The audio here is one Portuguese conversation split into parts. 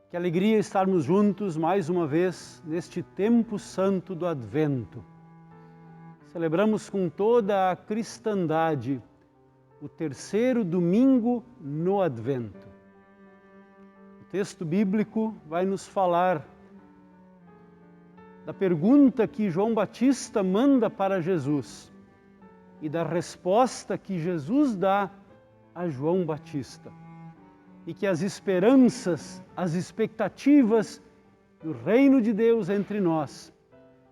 Que alegria estarmos juntos mais uma vez neste tempo santo do Advento. Celebramos com toda a cristandade o terceiro domingo no Advento. O texto bíblico vai nos falar da pergunta que João Batista manda para Jesus e da resposta que Jesus dá a João Batista. E que as esperanças, as expectativas do reino de Deus entre nós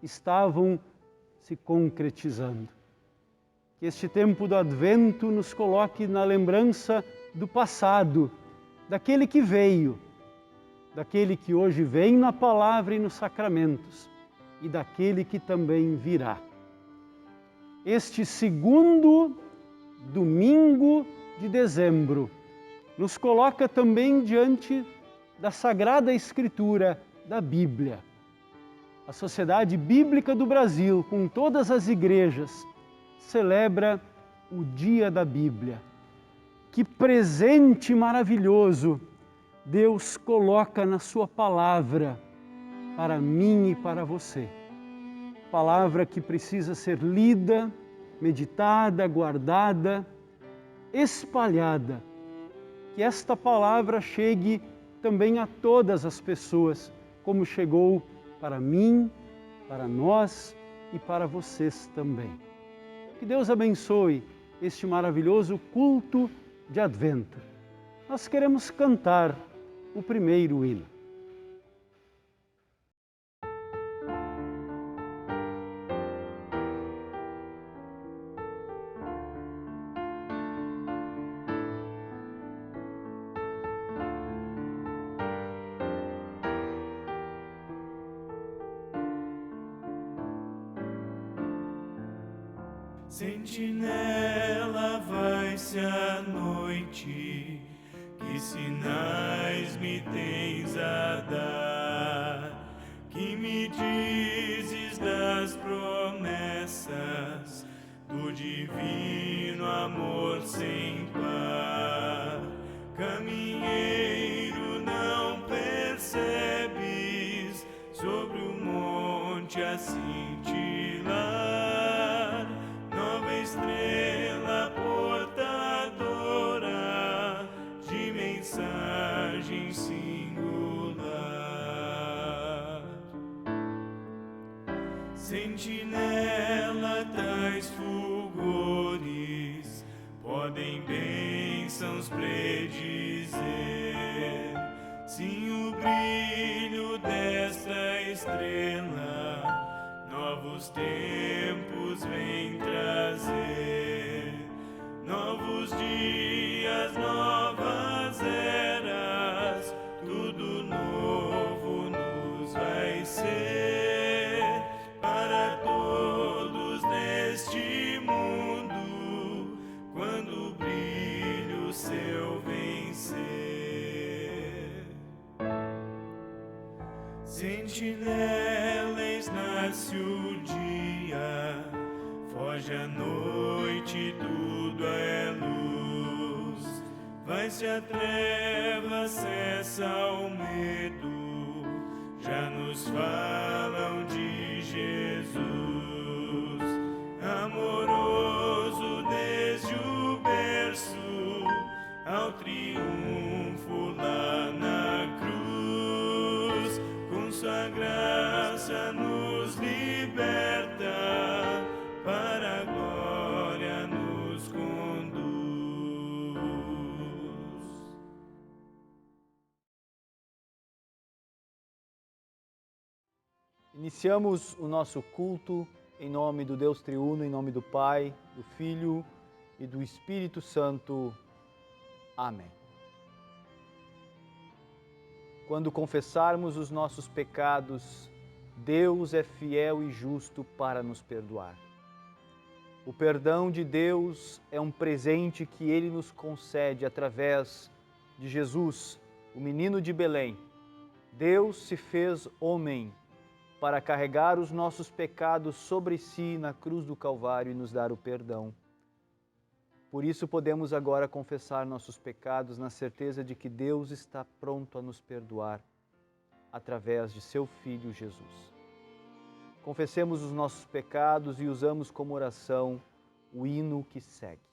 estavam se concretizando. Que este tempo do Advento nos coloque na lembrança do passado, daquele que veio, daquele que hoje vem na palavra e nos sacramentos, e daquele que também virá. Este segundo domingo de dezembro nos coloca também diante da Sagrada Escritura da Bíblia. A Sociedade Bíblica do Brasil, com todas as igrejas, celebra o Dia da Bíblia. Que presente maravilhoso Deus coloca na sua palavra para mim e para você. Palavra que precisa ser lida, meditada, guardada, espalhada. Que esta palavra chegue também a todas as pessoas, como chegou para mim, para nós e para vocês também. Que Deus abençoe este maravilhoso culto de Advento. Nós queremos cantar o primeiro hino. Sentinela, vai-se a noite, que sinais me tens a dar? Que me dizes das promessas do divino amor sem par? Caminheiro, não percebes sobre o monte a cintilar? Estrela portadora de mensagem singular. Sentinela, tais fulgores podem bênçãos predizer. Sim, o brilho desta estrela novos tempos vem trazer, novos dias, novas eras, tudo novo nos vai ser, para todos neste mundo, quando o brilho seu vencer. Sentinela, nasce o dia, foge a noite, tudo é luz. Vai-se a treva, cessa o medo, já nos falam de Jesus. Amoroso desde o berço, ao triunfo lá na cruz, com sua graça nos liberta, para a glória nos conduz. Iniciamos o nosso culto em nome do Deus Triuno, em nome do Pai, do Filho e do Espírito Santo. Amém. Quando confessarmos os nossos pecados, Deus é fiel e justo para nos perdoar. O perdão de Deus é um presente que Ele nos concede através de Jesus, o menino de Belém. Deus se fez homem para carregar os nossos pecados sobre si na cruz do Calvário e nos dar o perdão. Por isso podemos agora confessar nossos pecados na certeza de que Deus está pronto a nos perdoar através de seu Filho Jesus. Confessemos os nossos pecados e usamos como oração o hino que segue.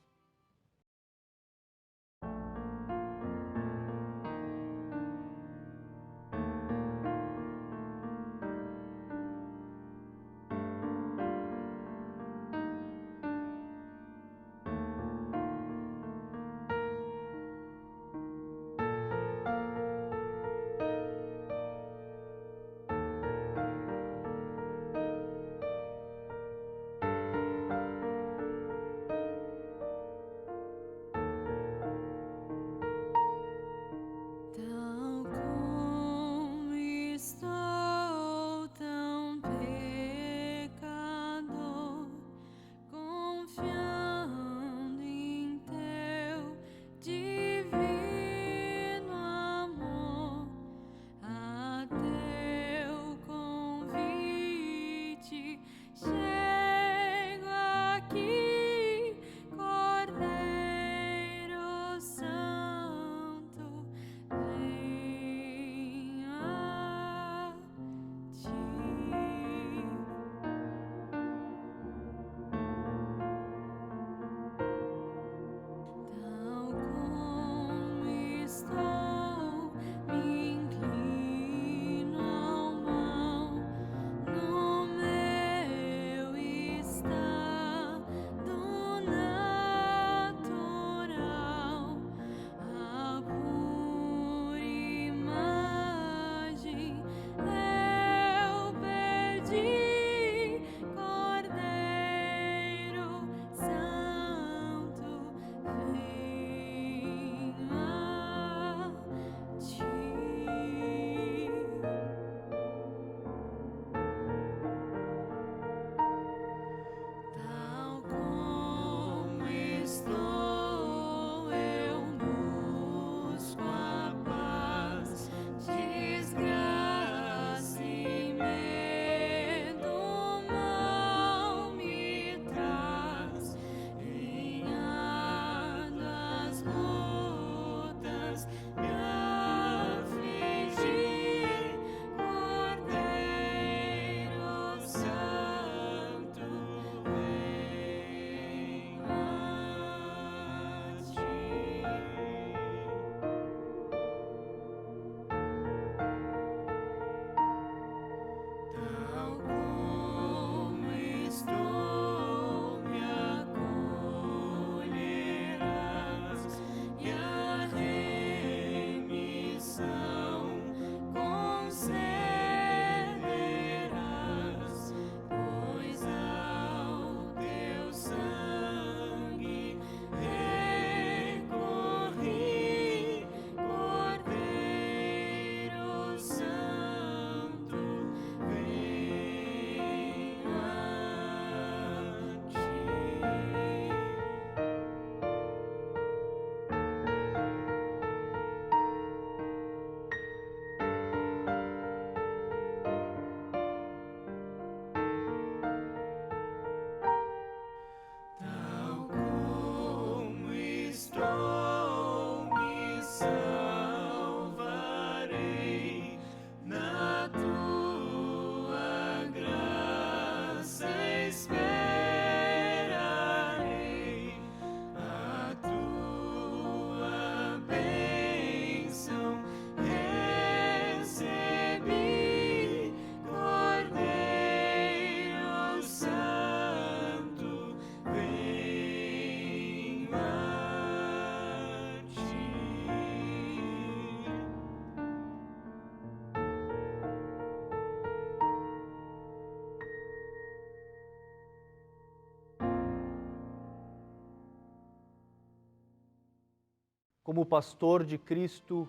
Como pastor de Cristo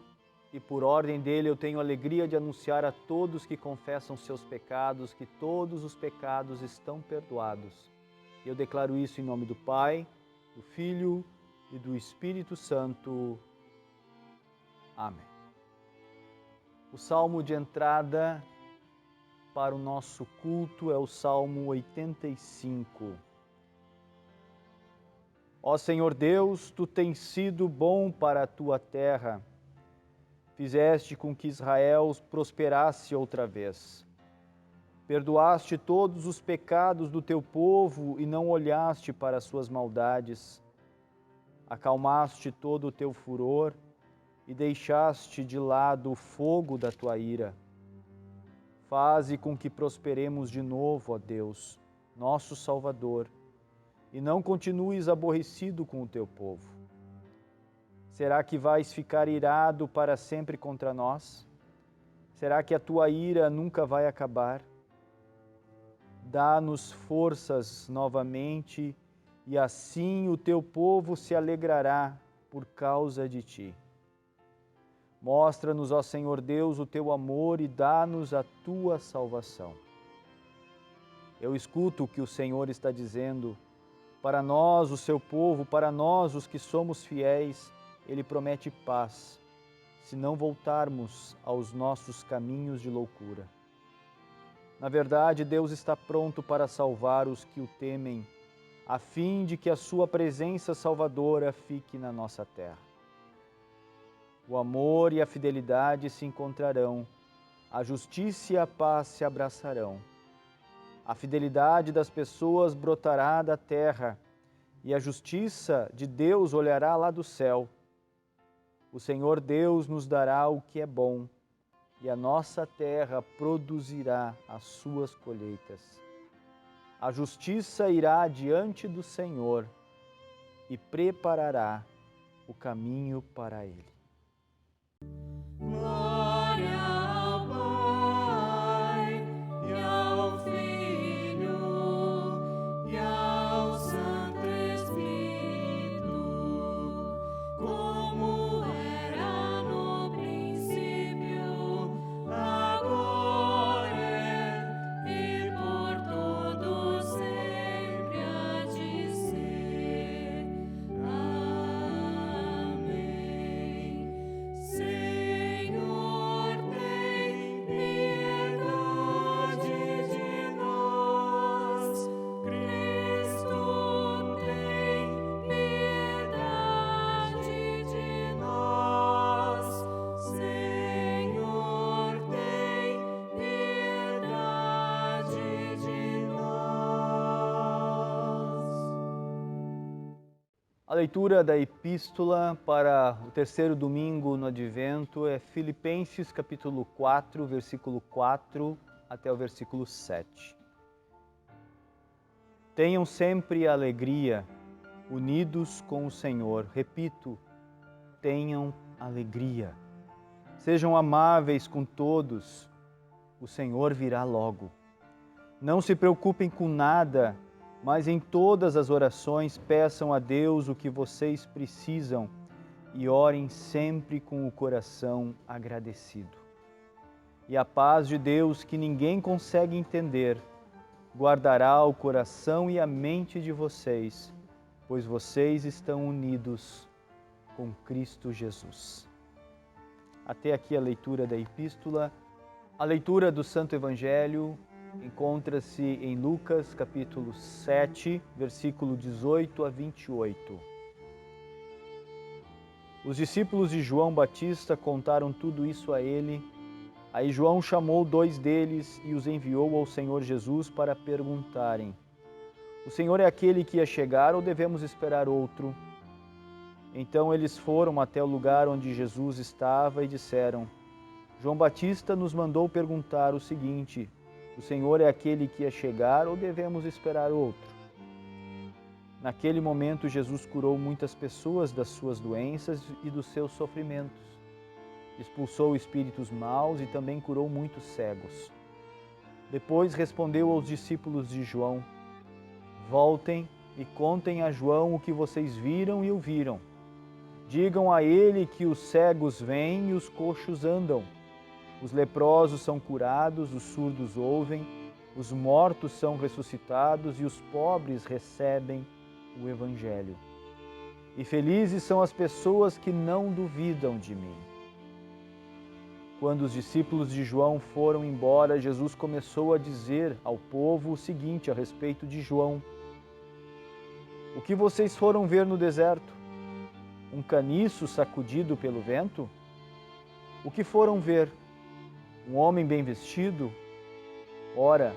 e por ordem dele, eu tenho a alegria de anunciar a todos que confessam seus pecados que todos os pecados estão perdoados. Eu declaro isso em nome do Pai, do Filho e do Espírito Santo. Amém. O salmo de entrada para o nosso culto é o Salmo 85. Ó Senhor Deus, Tu tens sido bom para a Tua terra. fizeste com que Israel prosperasse outra vez. Perdoaste todos os pecados do teu povo e não olhaste para as suas maldades. Acalmaste todo o teu furor e deixaste de lado o fogo da tua ira. Faze com que prosperemos de novo, ó Deus, nosso Salvador, e não continues aborrecido com o teu povo. Será que vais ficar irado para sempre contra nós? Será que a tua ira nunca vai acabar? Dá-nos forças novamente, e assim o teu povo se alegrará por causa de ti. Mostra-nos, ó Senhor Deus, o teu amor e dá-nos a tua salvação. Eu escuto o que o Senhor está dizendo. Para nós, o seu povo, para nós, os que somos fiéis, Ele promete paz, se não voltarmos aos nossos caminhos de loucura. Na verdade, Deus está pronto para salvar os que o temem, a fim de que a sua presença salvadora fique na nossa terra. O amor e a fidelidade se encontrarão, a justiça e a paz se abraçarão. A fidelidade das pessoas brotará da terra, e a justiça de Deus olhará lá do céu. O Senhor Deus nos dará o que é bom, e a nossa terra produzirá as suas colheitas. A justiça irá diante do Senhor e preparará o caminho para Ele. Glória ao Pai, e ao Filho, e ao Santo Espírito, como era no princípio, agora e por todo sempre há de ser. Amém. Senhor, tem piedade de nós. Cristo, tem piedade de nós. Senhor, tem piedade de nós. A leitura da epístola para o terceiro domingo no Advento é Filipenses capítulo 4, versículo 4 até o versículo 7. Tenham sempre alegria, unidos com o Senhor. Repito, tenham alegria. Sejam amáveis com todos, o Senhor virá logo. Não se preocupem com nada, mas em todas as orações peçam a Deus o que vocês precisam e orem sempre com o coração agradecido. E a paz de Deus, que ninguém consegue entender, guardará o coração e a mente de vocês, pois vocês estão unidos com Cristo Jesus. Até aqui a leitura da epístola. A leitura do Santo Evangelho encontra-se em Lucas, capítulo 7, versículo 18 a 28. Os discípulos de João Batista contaram tudo isso a ele. Aí João chamou 2 deles e os enviou ao Senhor Jesus para perguntarem: O Senhor é aquele que ia chegar ou devemos esperar outro? Então eles foram até o lugar onde Jesus estava e disseram: João Batista nos mandou perguntar o seguinte: O Senhor é aquele que ia chegar ou devemos esperar outro? Naquele momento, Jesus curou muitas pessoas das suas doenças e dos seus sofrimentos. Expulsou espíritos maus e também curou muitos cegos. Depois respondeu aos discípulos de João: Voltem e contem a João o que vocês viram e ouviram. Digam a ele que os cegos vêm e os coxos andam. Os leprosos são curados, os surdos ouvem, os mortos são ressuscitados e os pobres recebem o Evangelho. E felizes são as pessoas que não duvidam de mim. Quando os discípulos de João foram embora, Jesus começou a dizer ao povo o seguinte a respeito de João: O que vocês foram ver no deserto? Um caniço sacudido pelo vento? O que foram ver? Um homem bem vestido? Ora,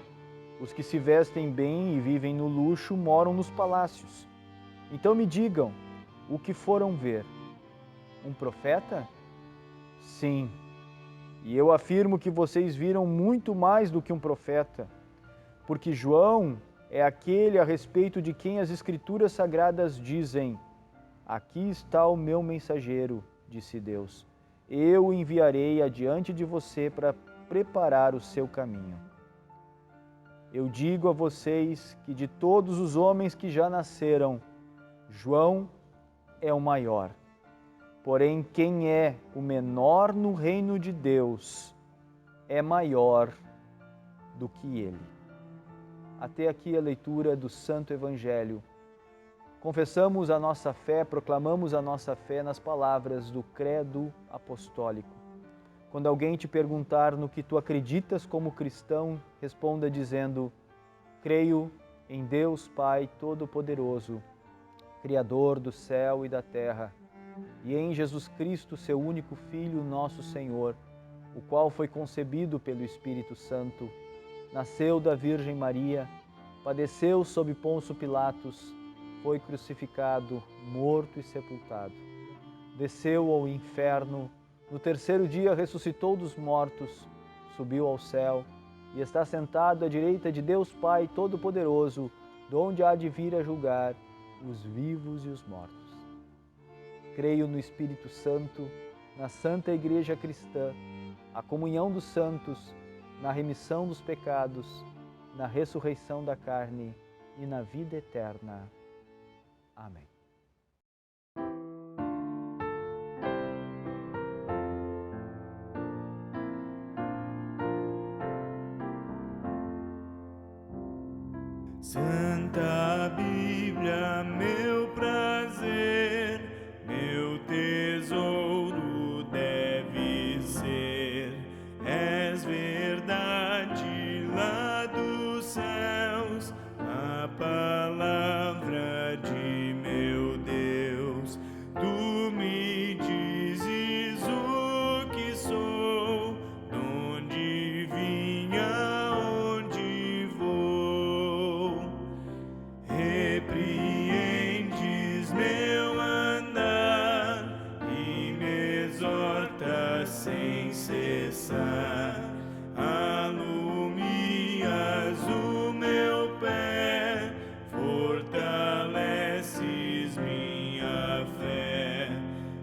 os que se vestem bem e vivem no luxo moram nos palácios. Então me digam, o que foram ver? Um profeta? Sim. E eu afirmo que vocês viram muito mais do que um profeta, porque João é aquele a respeito de quem as Escrituras Sagradas dizem: aqui está o meu mensageiro, disse Deus. Eu o enviarei adiante de você para preparar o seu caminho. Eu digo a vocês que de todos os homens que já nasceram, João é o maior. Porém, quem é o menor no reino de Deus é maior do que ele. Até aqui a leitura do Santo Evangelho. Confessamos a nossa fé, proclamamos a nossa fé nas palavras do Credo Apostólico. Quando alguém te perguntar no que tu acreditas como cristão, responda dizendo: creio em Deus Pai Todo-Poderoso, Criador do céu e da terra, e em Jesus Cristo, seu único Filho, nosso Senhor, o qual foi concebido pelo Espírito Santo, nasceu da Virgem Maria, padeceu sob Pôncio Pilatos, foi crucificado, morto e sepultado. Desceu ao inferno, no terceiro dia ressuscitou dos mortos, subiu ao céu e está sentado à direita de Deus Pai Todo-Poderoso, donde há de vir a julgar os vivos e os mortos. Creio no Espírito Santo, na Santa Igreja Cristã, a comunhão dos santos, na remissão dos pecados, na ressurreição da carne e na vida eterna. Amém. Santa Bíblia, meu prazer, meu tesouro deve ser. És verdade lá dos céus, a palavra de meu Deus. Tu me dizes o que sou, d'onde vim, aonde vou. Repreendes meu andar e me exortas sem cessar. Alumias o meu pé, fortaleces minha fé.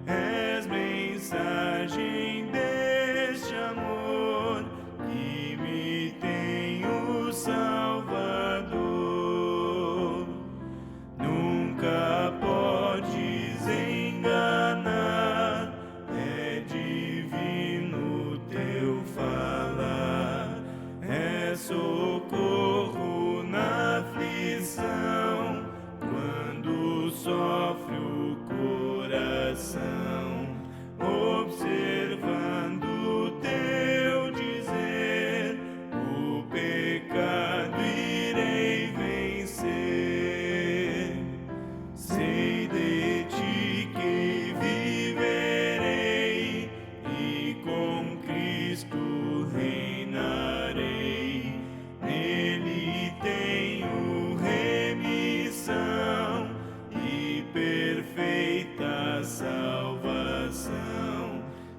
És mensagem deste amor que me tem o Salvador. Nunca podes enganar, é divino teu falar, é socorro na aflição, quando sofre o coração, observando teu dizer, o pecado irei vencer. Sei de ti que viverei e com Cristo reinarei. Nele tenho remissão e perfeita salvação.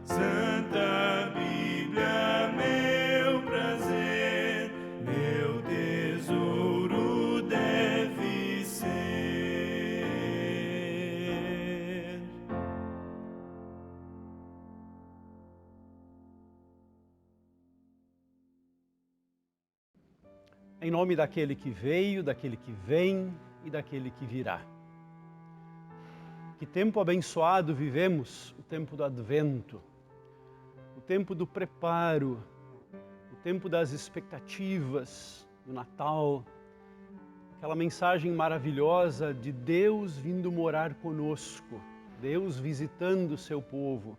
Santa Bíblia, meu prazer, meu tesouro deve ser. Em nome daquele que veio, daquele que vem e daquele que virá. Que tempo abençoado vivemos, o tempo do Advento, o tempo do preparo, o tempo das expectativas do Natal, aquela mensagem maravilhosa de Deus vindo morar conosco, Deus visitando o seu povo.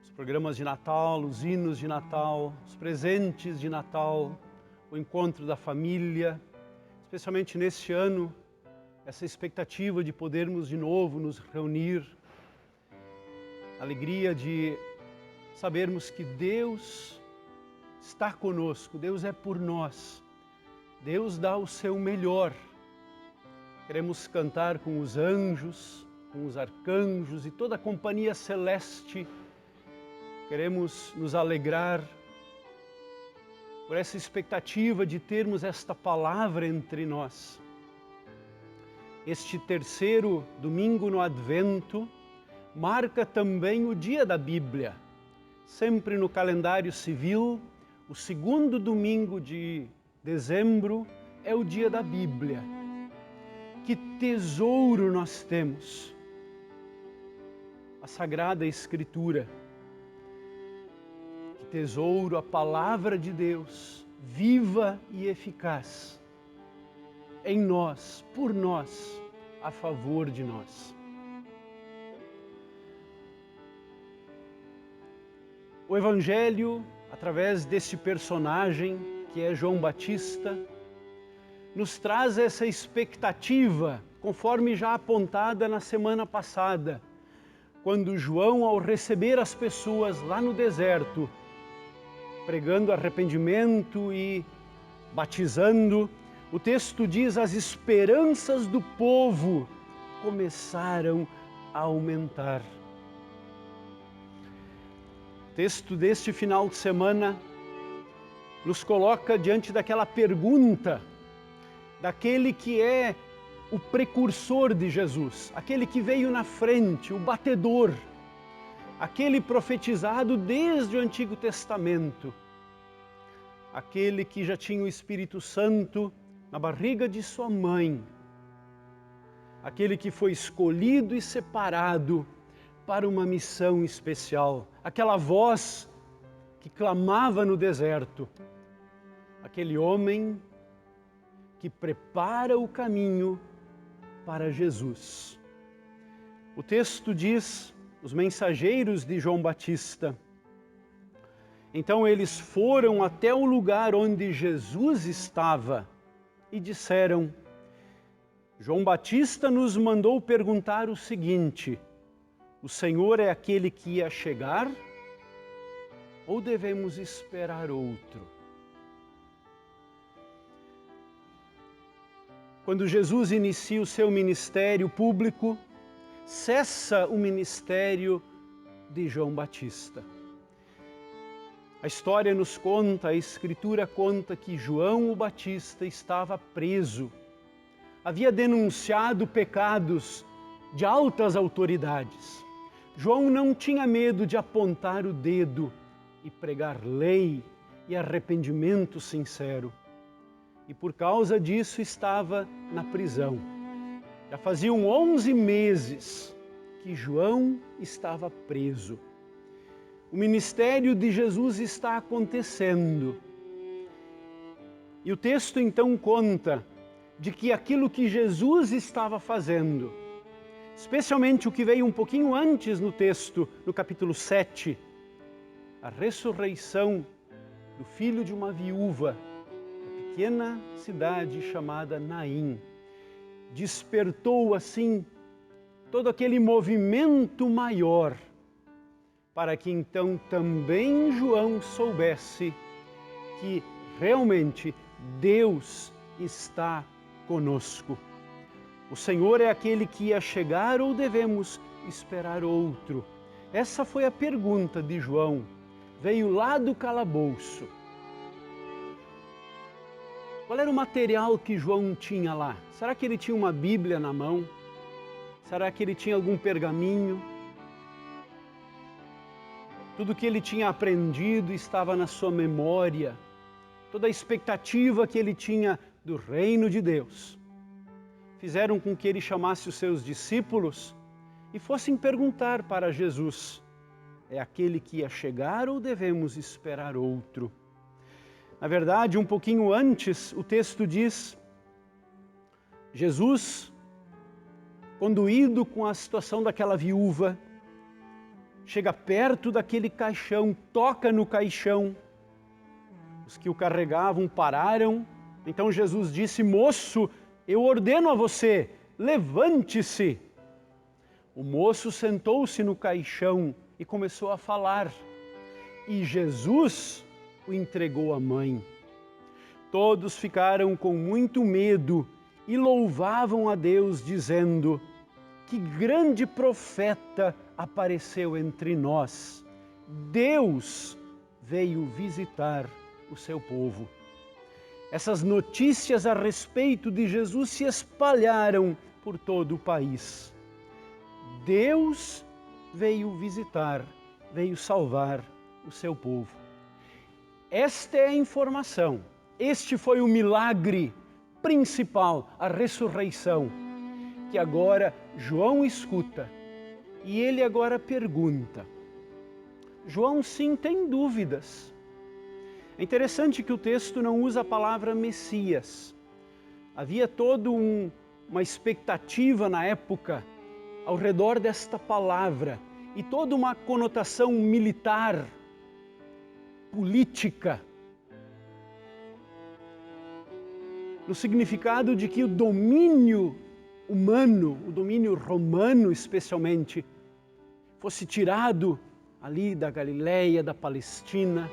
Os programas de Natal, os hinos de Natal, os presentes de Natal, o encontro da família, especialmente neste ano, essa expectativa de podermos de novo nos reunir, a alegria de sabermos que Deus está conosco, Deus é por nós, Deus dá o seu melhor. Queremos cantar com os anjos, com os arcanjos e toda a companhia celeste. Queremos nos alegrar por essa expectativa de termos esta palavra entre nós. Este terceiro domingo no Advento marca também o dia da Bíblia. Sempre no calendário civil, o segundo domingo de dezembro é o dia da Bíblia. Que tesouro nós temos! A Sagrada Escritura. Que tesouro a Palavra de Deus, viva e eficaz, em nós, por nós, a favor de nós. O Evangelho, através deste personagem que é João Batista, nos traz essa expectativa, conforme já apontada na semana passada, quando João, ao receber as pessoas lá no deserto, pregando arrependimento e batizando, o texto diz: as esperanças do povo começaram a aumentar. O texto deste final de semana nos coloca diante daquela pergunta daquele que é o precursor de Jesus, aquele que veio na frente, o batedor, aquele profetizado desde o Antigo Testamento, aquele que já tinha o Espírito Santo na barriga de sua mãe, aquele que foi escolhido e separado para uma missão especial, aquela voz que clamava no deserto, aquele homem que prepara o caminho para Jesus. O texto diz: os mensageiros de João Batista. Então eles foram até o lugar onde Jesus estava e disseram: João Batista nos mandou perguntar o seguinte: o Senhor é aquele que ia chegar ou devemos esperar outro? Quando Jesus inicia o seu ministério público, cessa o ministério de João Batista. A história nos conta, a Escritura conta que João o Batista estava preso. Havia denunciado pecados de altas autoridades. João não tinha medo de apontar o dedo e pregar lei e arrependimento sincero. E por causa disso estava na prisão. Já faziam 11 meses que João estava preso. O ministério de Jesus está acontecendo. E o texto então conta de que aquilo que Jesus estava fazendo, especialmente o que veio um pouquinho antes no texto, no capítulo 7, a ressurreição do filho de uma viúva, pequena cidade chamada Naim, despertou assim todo aquele movimento maior para que então também João soubesse que realmente Deus está conosco. O Senhor é aquele que ia chegar ou devemos esperar outro? Essa foi a pergunta de João. Veio lá do calabouço. Qual era o material que João tinha lá? Será que ele tinha uma Bíblia na mão? Será que ele tinha algum pergaminho? Tudo que ele tinha aprendido estava na sua memória. Toda a expectativa que ele tinha do reino de Deus fizeram com que ele chamasse os seus discípulos e fossem perguntar para Jesus: é aquele que ia chegar ou devemos esperar outro? Na verdade, um pouquinho antes, o texto diz: Jesus, conduído com a situação daquela viúva, chega perto daquele caixão, toca no caixão. Os que o carregavam pararam. Então Jesus disse: moço, eu ordeno a você, levante-se. O moço sentou-se no caixão e começou a falar. e Jesus o entregou à mãe. Todos ficaram com muito medo e louvavam a Deus, dizendo: que grande profeta apareceu entre nós. Deus veio visitar o seu povo. Essas notícias a respeito de Jesus se espalharam por todo o país. Deus veio visitar, veio salvar o seu povo. Esta é a informação. Este foi o milagre principal, a ressurreição, que agora João escuta. E ele agora pergunta. João, sim, tem dúvidas. É interessante que o texto não usa a palavra Messias. Havia toda uma expectativa na época ao redor desta palavra e toda uma conotação militar, política, no significado de que o domínio humano, o domínio romano especialmente, fosse tirado ali da Galileia, da Palestina.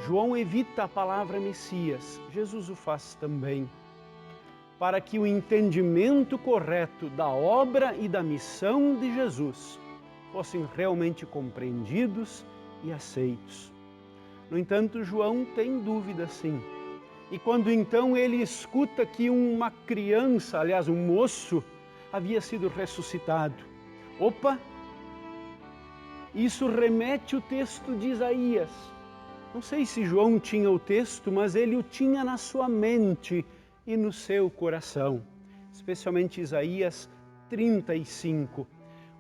João evita a palavra Messias, Jesus o faz também, para que o entendimento correto da obra e da missão de Jesus fossem realmente compreendidos e aceitos. No entanto, João tem dúvida, sim. E quando então ele escuta que uma criança, aliás, um moço, havia sido ressuscitado. Opa! Isso remete ao texto de Isaías. Não sei se João tinha o texto, mas ele o tinha na sua mente e no seu coração. Especialmente Isaías 35,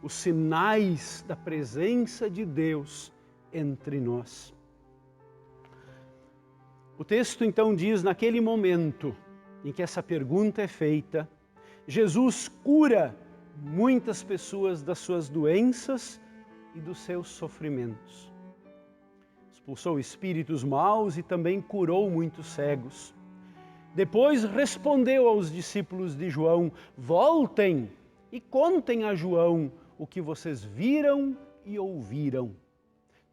os sinais da presença de Deus entre nós. O texto então diz, naquele momento em que essa pergunta é feita, Jesus cura muitas pessoas das suas doenças e dos seus sofrimentos. Expulsou espíritos maus e também curou muitos cegos. Depois respondeu aos discípulos de João: voltem e contem a João o que vocês viram e ouviram.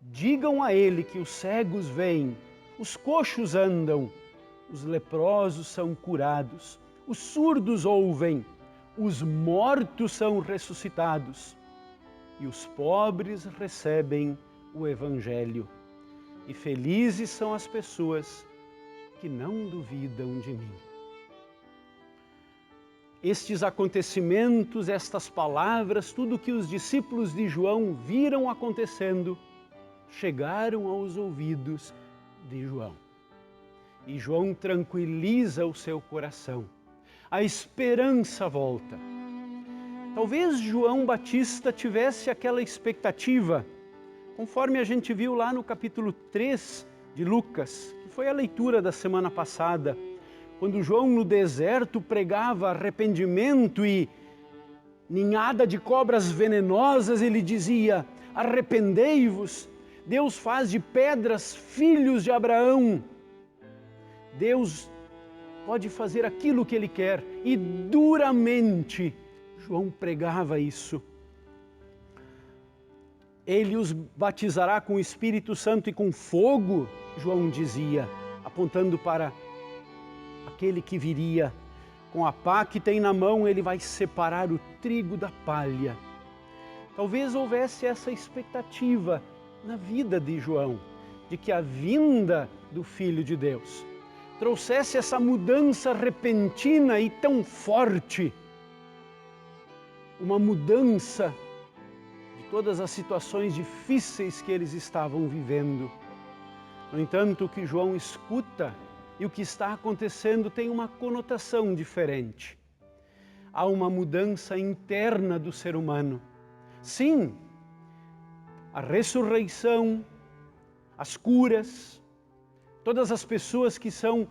Digam a ele que os cegos veem, os coxos andam, os leprosos são curados, os surdos ouvem, os mortos são ressuscitados e os pobres recebem o Evangelho. E felizes são as pessoas que não duvidam de mim. Estes acontecimentos, estas palavras, tudo que os discípulos de João viram acontecendo, chegaram aos ouvidos de João. E João tranquiliza o seu coração. A esperança volta. Talvez João Batista tivesse aquela expectativa, conforme a gente viu lá no capítulo 3 de Lucas, que foi a leitura da semana passada, quando João no deserto pregava arrependimento e ninhada de cobras venenosas, ele dizia: arrependei-vos, Deus faz de pedras filhos de Abraão. Deus pode fazer aquilo que Ele quer. E duramente João pregava isso. Ele os batizará com o Espírito Santo e com fogo, João dizia, apontando para aquele que viria. Com a pá que tem na mão, ele vai separar o trigo da palha. Talvez houvesse essa expectativa na vida de João, de que a vinda do Filho de Deus trouxesse essa mudança repentina e tão forte, uma mudança de todas as situações difíceis que eles estavam vivendo. No entanto, o que João escuta e o que está acontecendo tem uma conotação diferente. Há uma mudança interna do ser humano. Sim, a ressurreição, as curas, todas as pessoas que são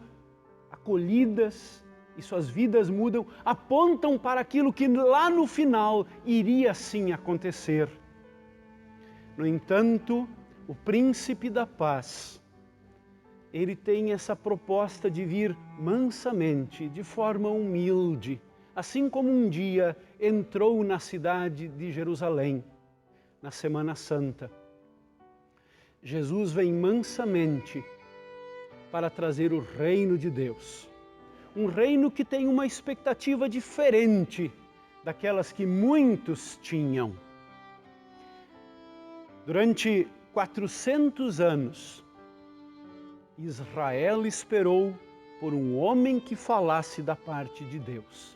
acolhidas e suas vidas mudam, apontam para aquilo que lá no final iria sim acontecer. No entanto, o príncipe da paz, ele tem essa proposta de vir mansamente, de forma humilde, assim como um dia entrou na cidade de Jerusalém, na Semana Santa. Jesus vem mansamente para trazer o reino de Deus. Um reino que tem uma expectativa diferente daquelas que muitos tinham. Durante 400 anos, Israel esperou por um homem que falasse da parte de Deus.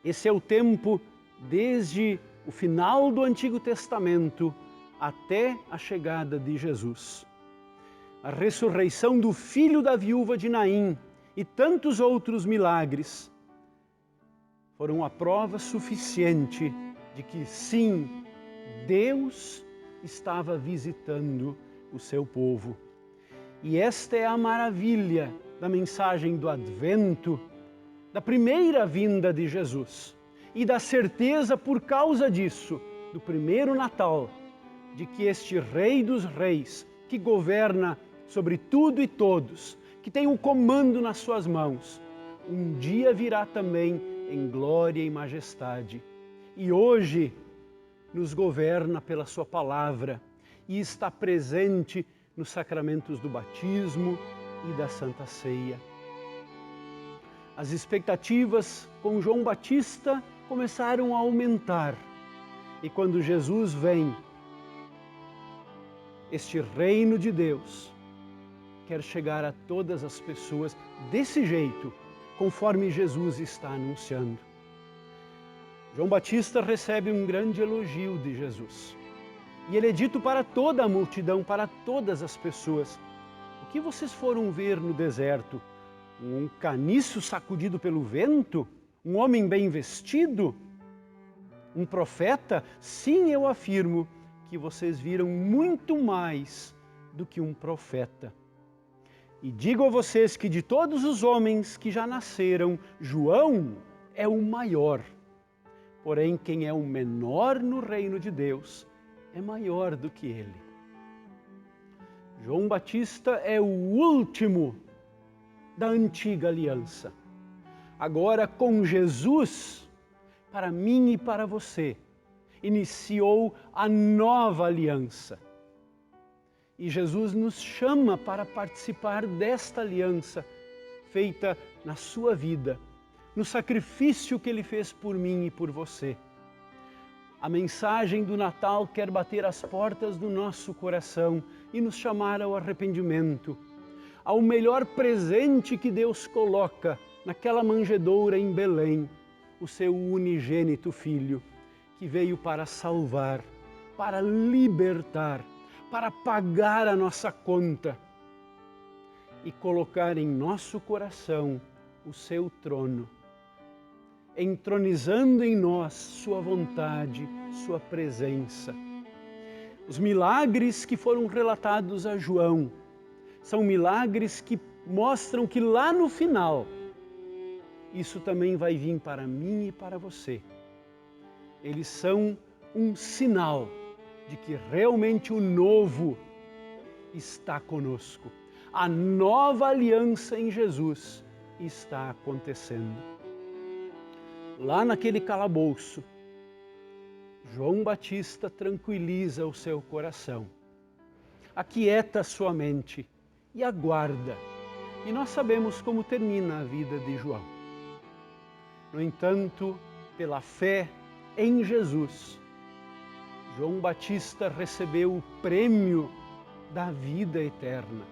Esse é o tempo desde o final do Antigo Testamento até a chegada de Jesus. A ressurreição do filho da viúva de Naim e tantos outros milagres foram a prova suficiente de que sim, Deus estava visitando o seu povo. E esta é a maravilha da mensagem do Advento, da primeira vinda de Jesus e da certeza por causa disso, do primeiro Natal, de que este Rei dos Reis, que governa sobre tudo e todos, que tem o comando nas suas mãos, um dia virá também em glória e majestade. E hoje nos governa pela sua palavra e está presente nos sacramentos do batismo e da Santa Ceia. As expectativas com João Batista começaram a aumentar. E quando Jesus vem, este reino de Deus quer chegar a todas as pessoas desse jeito, conforme Jesus está anunciando. João Batista recebe um grande elogio de Jesus. E ele é dito para toda a multidão, para todas as pessoas: o que vocês foram ver no deserto? Um caniço sacudido pelo vento? Um homem bem vestido? Um profeta? Sim, eu afirmo que vocês viram muito mais do que um profeta. E digo a vocês que de todos os homens que já nasceram, João é o maior. Porém, quem é o menor no reino de Deus é maior do que ele. João Batista é o último da antiga aliança. Agora, com Jesus, para mim e para você, iniciou a nova aliança. E Jesus nos chama para participar desta aliança feita na sua vida, no sacrifício que ele fez por mim e por você. A mensagem do Natal quer bater às portas do nosso coração e nos chamar ao arrependimento, ao melhor presente que Deus coloca naquela manjedoura em Belém, o seu unigênito Filho, que veio para salvar, para libertar, para pagar a nossa conta e colocar em nosso coração o seu trono, entronizando em nós sua vontade, sua presença. Os milagres que foram relatados a João são milagres que mostram que lá no final, isso também vai vir para mim e para você. Eles são um sinal de que realmente o novo está conosco. A nova aliança em Jesus está acontecendo. Lá naquele calabouço, João Batista tranquiliza o seu coração, aquieta sua mente e aguarda. E nós sabemos como termina a vida de João. No entanto, pela fé em Jesus, João Batista recebeu o prêmio da vida eterna.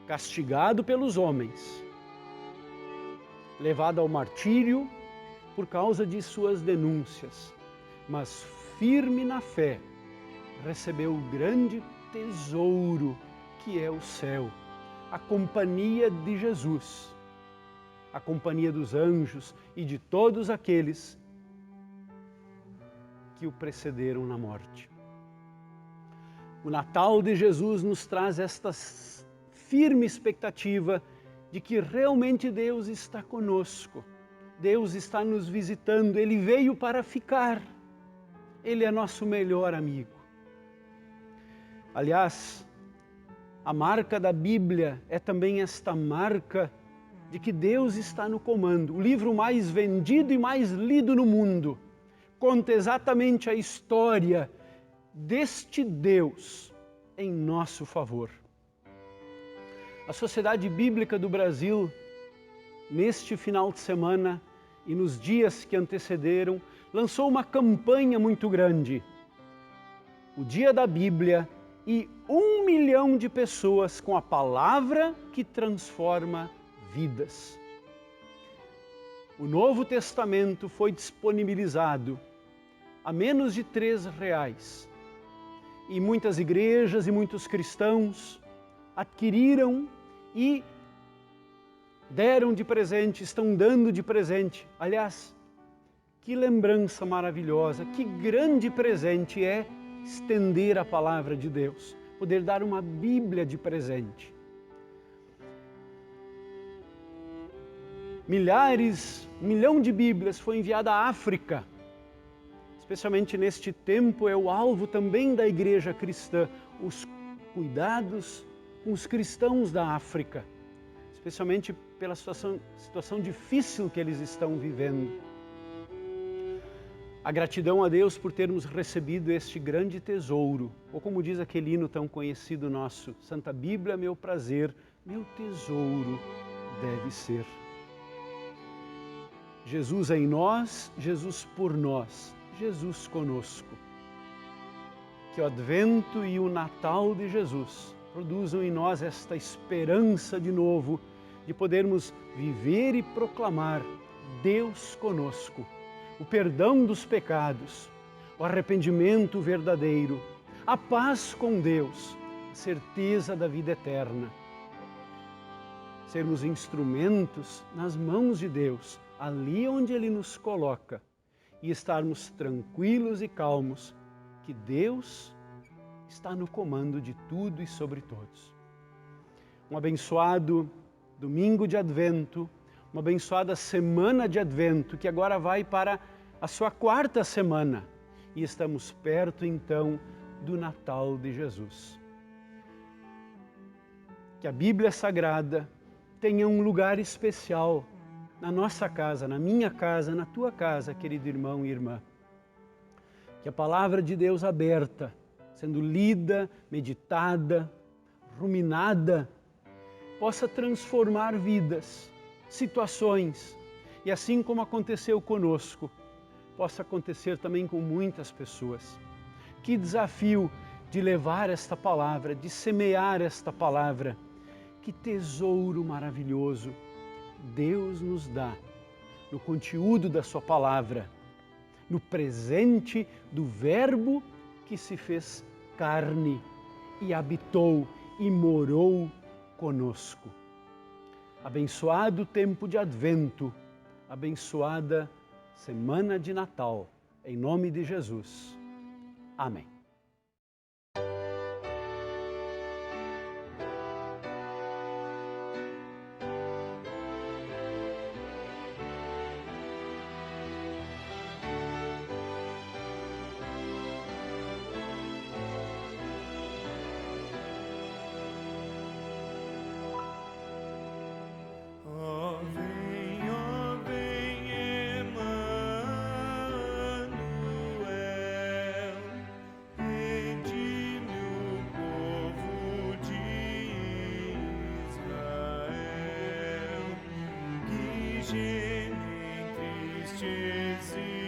Castigado pelos homens, levado ao martírio por causa de suas denúncias, mas firme na fé, recebeu o grande tesouro que é o céu, a companhia de Jesus, a companhia dos anjos e de todos aqueles que o precederam na morte. O Natal de Jesus nos traz esta firme expectativa de que realmente Deus está conosco. Deus está nos visitando, Ele veio para ficar. Ele é nosso melhor amigo. Aliás, a marca da Bíblia é também esta marca de que Deus está no comando. O livro mais vendido e mais lido no mundo conta exatamente a história deste Deus em nosso favor. A Sociedade Bíblica do Brasil, neste final de semana e nos dias que antecederam, lançou uma campanha muito grande. O Dia da Bíblia e 1 milhão de pessoas com a palavra que transforma vidas. O Novo Testamento foi disponibilizado a menos de R$3. E muitas igrejas e muitos cristãos adquiriram e deram de presente, estão dando de presente. Aliás, que lembrança maravilhosa, que grande presente é estender a palavra de Deus, poder dar uma Bíblia de presente. Um milhão de Bíblias foi enviada à África. Especialmente neste tempo é o alvo também da igreja cristã, os cuidados com os cristãos da África, especialmente pela situação difícil que eles estão vivendo. A gratidão a Deus por termos recebido este grande tesouro, ou como diz aquele hino tão conhecido nosso, Santa Bíblia, meu prazer, meu tesouro deve ser. Jesus em nós, Jesus por nós, Jesus conosco. Que o Advento e o Natal de Jesus produzam em nós esta esperança de novo, de podermos viver e proclamar Deus conosco, o perdão dos pecados, o arrependimento verdadeiro, a paz com Deus, a certeza da vida eterna. Sermos instrumentos nas mãos de Deus, ali onde Ele nos coloca, e estarmos tranquilos e calmos, que Deus está no comando de tudo e sobre todos. Um abençoado domingo de Advento, uma abençoada semana de Advento, que agora vai para a sua 4ª semana, e estamos perto então do Natal de Jesus. Que a Bíblia Sagrada tenha um lugar especial na nossa casa, na minha casa, na tua casa, querido irmão e irmã. Que a palavra de Deus aberta, sendo lida, meditada, ruminada, possa transformar vidas, situações, e assim como aconteceu conosco, possa acontecer também com muitas pessoas. Que desafio de levar esta palavra, de semear esta palavra. Que tesouro maravilhoso Deus nos dá no conteúdo da sua palavra, no presente do Verbo que se fez carne e habitou e morou conosco. Abençoado tempo de Advento, abençoada semana de Natal, em nome de Jesus. Amém. Ó vem, Emmanuel, redime o povo de Israel, que geme em triste exílio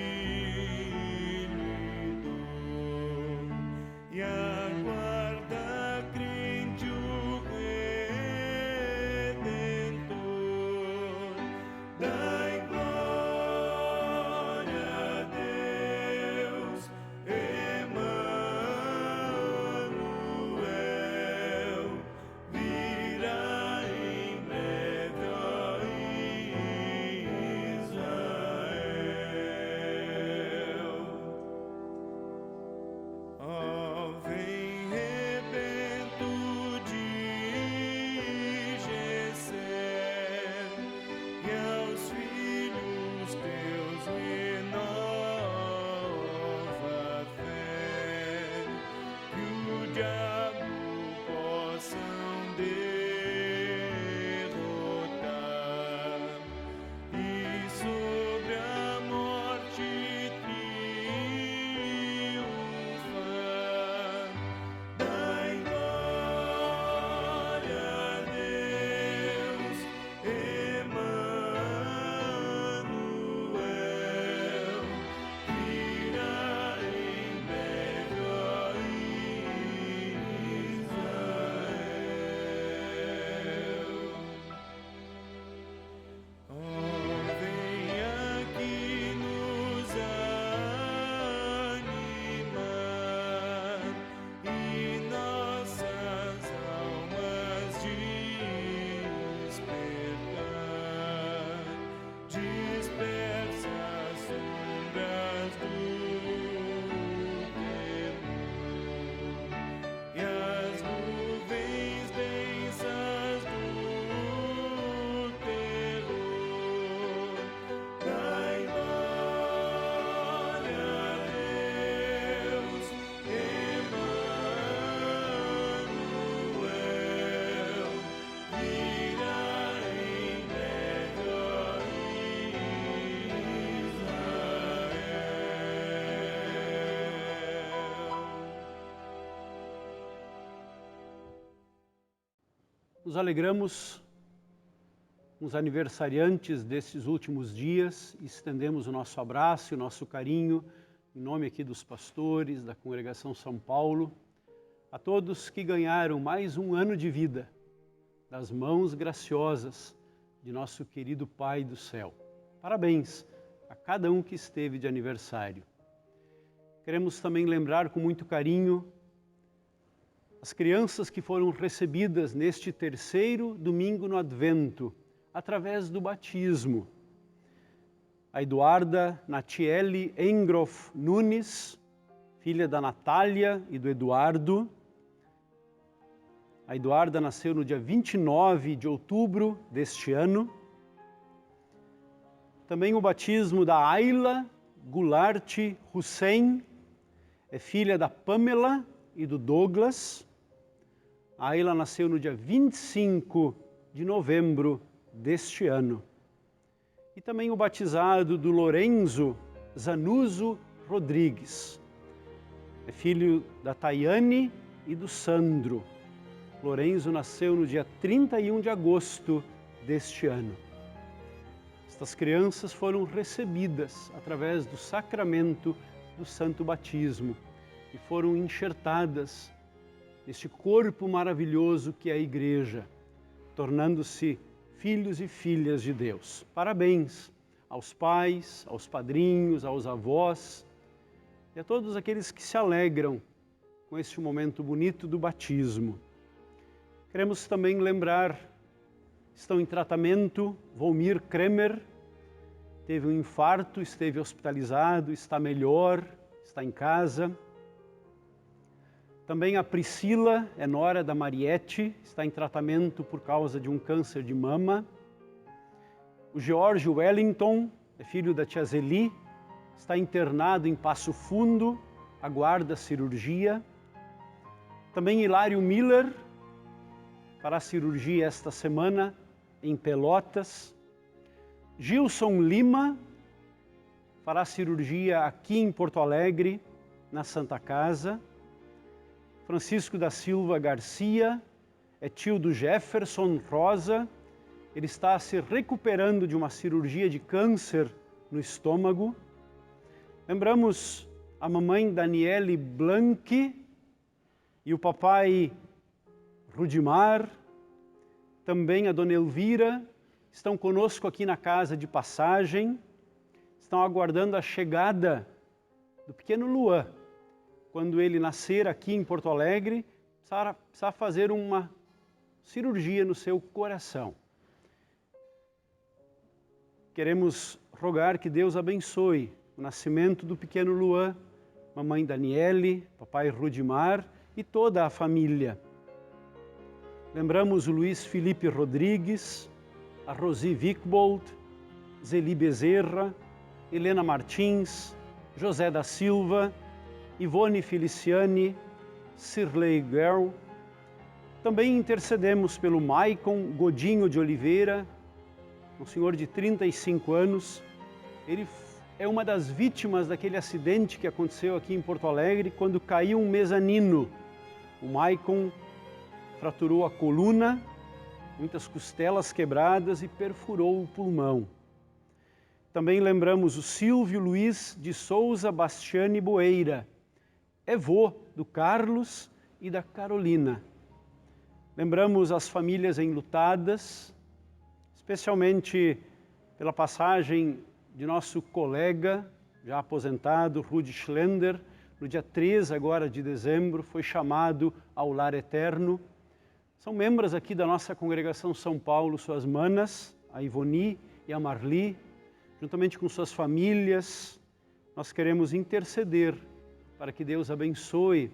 e aguarda crente o Redentor. Dai glória a Deus, Emmanuel, virá em breve, ó Israel. Ó vem rebento de Jessé, e aos filhos teus renova a fé, que o diabo possam derrotar, e sobre a morte triunfar. Nos alegramos com os aniversariantes desses últimos dias e estendemos o nosso abraço e o nosso carinho, em nome aqui dos pastores, da Congregação São Paulo, a todos que ganharam mais um ano de vida das mãos graciosas de nosso querido Pai do céu. Parabéns a cada um que esteve de aniversário. Queremos também lembrar com muito carinho as crianças que foram recebidas neste terceiro domingo no Advento, através do batismo. A Eduarda Natiele Engroff Nunes, filha da Natália e do Eduardo. A Eduarda nasceu no dia 29 de outubro deste ano. Também o batismo da Ayla Goulart Hussein, é filha da Pamela e do Douglas. A Ayla nasceu no dia 25 de novembro deste ano. E também o batizado do Lorenzo Zanuso Rodrigues, é filho da Tayane e do Sandro. Lorenzo nasceu no dia 31 de agosto deste ano. Estas crianças foram recebidas através do sacramento do Santo Batismo e foram enxertadas neste corpo maravilhoso que é a Igreja, tornando-se filhos e filhas de Deus. Parabéns aos pais, aos padrinhos, aos avós e a todos aqueles que se alegram com este momento bonito do batismo. Queremos também lembrar, estão em tratamento, Volmir Kremer, teve um infarto, esteve hospitalizado, está melhor, está em casa. Também a Priscila, é nora da Mariette, está em tratamento por causa de um câncer de mama. O George Wellington, é filho da tia Zeli, está internado em Passo Fundo, aguarda cirurgia. Também Hilário Miller, fará cirurgia esta semana em Pelotas. Gilson Lima, fará cirurgia aqui em Porto Alegre, na Santa Casa. Francisco da Silva Garcia, é tio do Jefferson Rosa, ele está se recuperando de uma cirurgia de câncer no estômago. Lembramos a mamãe Daniele Blanchi e o papai Rudimar, também a dona Elvira, estão conosco aqui na casa de passagem, estão aguardando a chegada do pequeno Luan. Quando ele nascer aqui em Porto Alegre, precisará fazer uma cirurgia no seu coração. Queremos rogar que Deus abençoe o nascimento do pequeno Luan, mamãe Daniele, papai Rudimar e toda a família. Lembramos o Luiz Felipe Rodrigues, a Rosi Wickbold, Zeli Bezerra, Helena Martins, José da Silva, Ivone Feliciane, Cirlei Girl. Também intercedemos pelo Maicon Godinho de Oliveira, um senhor de 35 anos. Ele é uma das vítimas daquele acidente que aconteceu aqui em Porto Alegre, quando caiu um mezanino. O Maicon fraturou a coluna, muitas costelas quebradas e perfurou o pulmão. Também lembramos o Silvio Luiz de Souza Bastiani Boeira, é vô do Carlos e da Carolina. Lembramos as famílias enlutadas, especialmente pela passagem de nosso colega, já aposentado, Rudi Schlender, no dia 13 agora de dezembro, foi chamado ao lar eterno. São membros aqui da nossa Congregação São Paulo, suas manas, a Ivoni e a Marli, juntamente com suas famílias, nós queremos interceder para que Deus abençoe.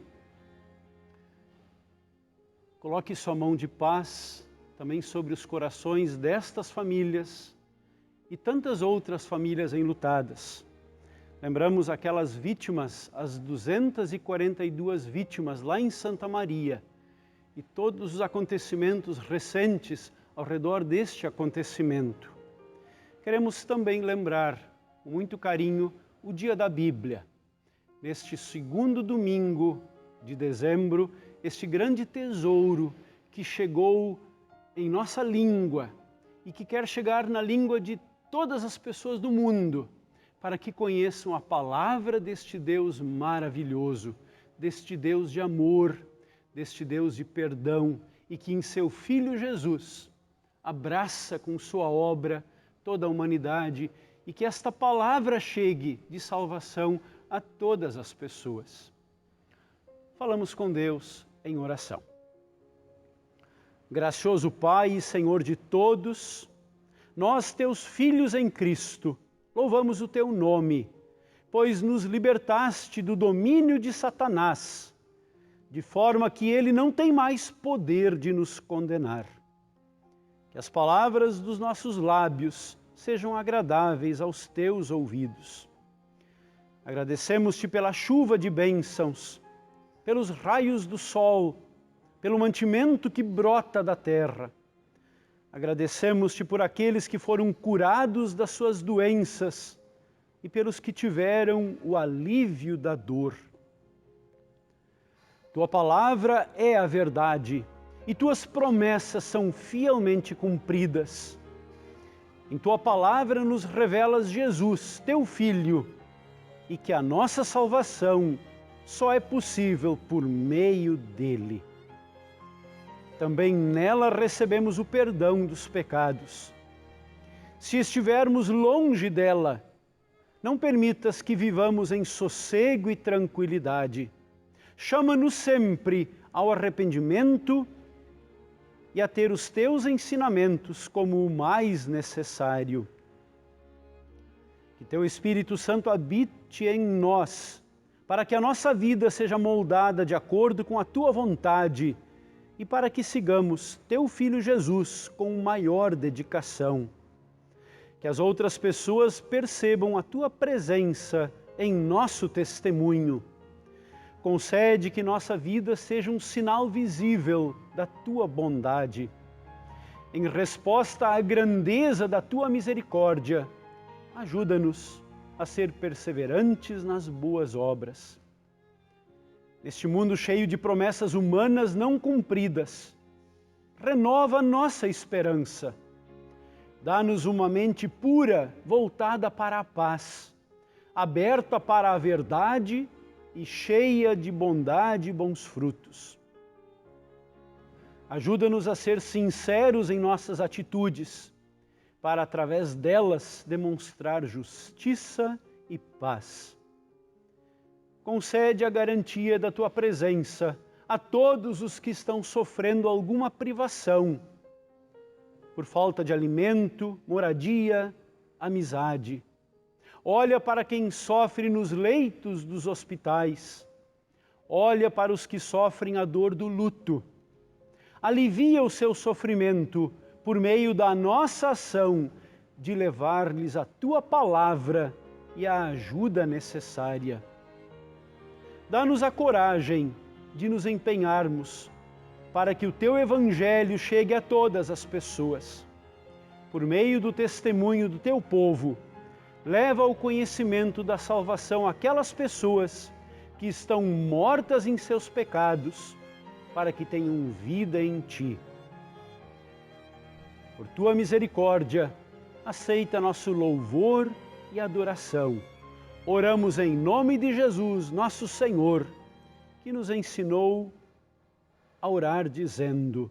Coloque sua mão de paz também sobre os corações destas famílias e tantas outras famílias enlutadas. Lembramos aquelas vítimas, as 242 vítimas lá em Santa Maria e todos os acontecimentos recentes ao redor deste acontecimento. Queremos também lembrar, com muito carinho, o Dia da Bíblia. Neste segundo domingo de dezembro, este grande tesouro que chegou em nossa língua e que quer chegar na língua de todas as pessoas do mundo, para que conheçam a palavra deste Deus maravilhoso, deste Deus de amor, deste Deus de perdão, e que em seu Filho Jesus abraça com sua obra toda a humanidade, e que esta palavra chegue de salvação a todas as pessoas. Falamos com Deus em oração. Gracioso Pai e Senhor de todos, nós, teus filhos em Cristo, louvamos o teu nome, pois nos libertaste do domínio de Satanás, de forma que ele não tem mais poder de nos condenar. Que as palavras dos nossos lábios sejam agradáveis aos teus ouvidos. Agradecemos-te pela chuva de bênçãos, pelos raios do sol, pelo mantimento que brota da terra. Agradecemos-te por aqueles que foram curados das suas doenças e pelos que tiveram o alívio da dor. Tua palavra é a verdade e tuas promessas são fielmente cumpridas. Em tua palavra nos revelas Jesus, teu Filho, e que a nossa salvação só é possível por meio dele. Também nela recebemos o perdão dos pecados. Se estivermos longe dela, não permitas que vivamos em sossego e tranquilidade. Chama-nos sempre ao arrependimento e a ter os teus ensinamentos como o mais necessário. Que teu Espírito Santo habite em nós, para que a nossa vida seja moldada de acordo com a tua vontade e para que sigamos teu Filho Jesus com maior dedicação. Que as outras pessoas percebam a tua presença em nosso testemunho. Concede que nossa vida seja um sinal visível da tua bondade. Em resposta à grandeza da tua misericórdia, ajuda-nos a ser perseverantes nas boas obras. Neste mundo cheio de promessas humanas não cumpridas, renova nossa esperança. Dá-nos uma mente pura, voltada para a paz, aberta para a verdade e cheia de bondade e bons frutos. Ajuda-nos a ser sinceros em nossas atitudes, para através delas demonstrar justiça e paz. Concede a garantia da tua presença a todos os que estão sofrendo alguma privação, por falta de alimento, moradia, amizade. Olha para quem sofre nos leitos dos hospitais. Olha para os que sofrem a dor do luto. Alivia o seu sofrimento por meio da nossa ação de levar-lhes a tua palavra e a ajuda necessária. Dá-nos a coragem de nos empenharmos para que o teu Evangelho chegue a todas as pessoas. Por meio do testemunho do teu povo, leva ao conhecimento da salvação aquelas pessoas que estão mortas em seus pecados, para que tenham vida em ti. Por tua misericórdia, aceita nosso louvor e adoração. Oramos em nome de Jesus, nosso Senhor, que nos ensinou a orar dizendo: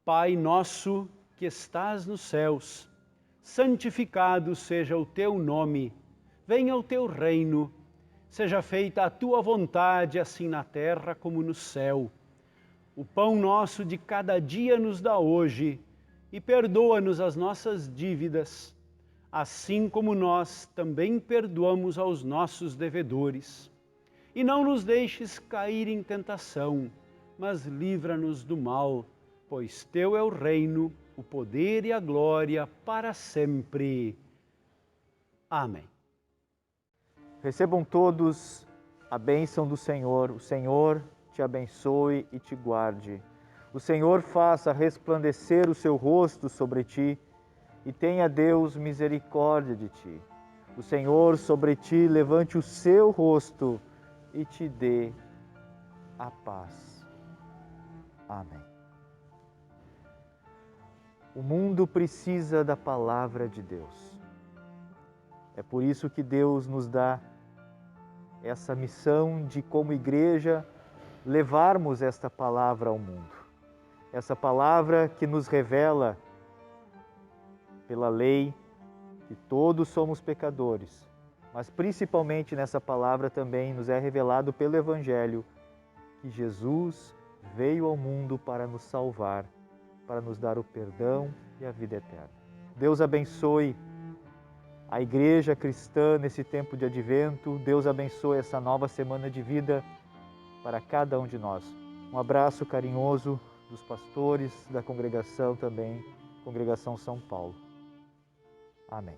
Pai nosso que estás nos céus, santificado seja o teu nome, venha o teu reino, seja feita a tua vontade, assim na terra como no céu. O pão nosso de cada dia nos dá hoje, e perdoa-nos as nossas dívidas, assim como nós também perdoamos aos nossos devedores. E não nos deixes cair em tentação, mas livra-nos do mal, pois teu é o reino, o poder e a glória para sempre. Amém. Recebam todos a bênção do Senhor. O Senhor te abençoe e te guarde. O Senhor faça resplandecer o seu rosto sobre ti e tenha Deus misericórdia de ti. O Senhor sobre ti levante o seu rosto e te dê a paz. Amém. O mundo precisa da palavra de Deus. É por isso que Deus nos dá essa missão de, como igreja, levarmos esta palavra ao mundo. Essa palavra que nos revela pela lei que todos somos pecadores, mas principalmente nessa palavra também nos é revelado pelo Evangelho que Jesus veio ao mundo para nos salvar, para nos dar o perdão e a vida eterna. Deus abençoe a Igreja cristã nesse tempo de advento. Deus abençoe essa nova semana de vida para cada um de nós. Um abraço carinhoso dos pastores, da congregação também, Congregação São Paulo. Amém.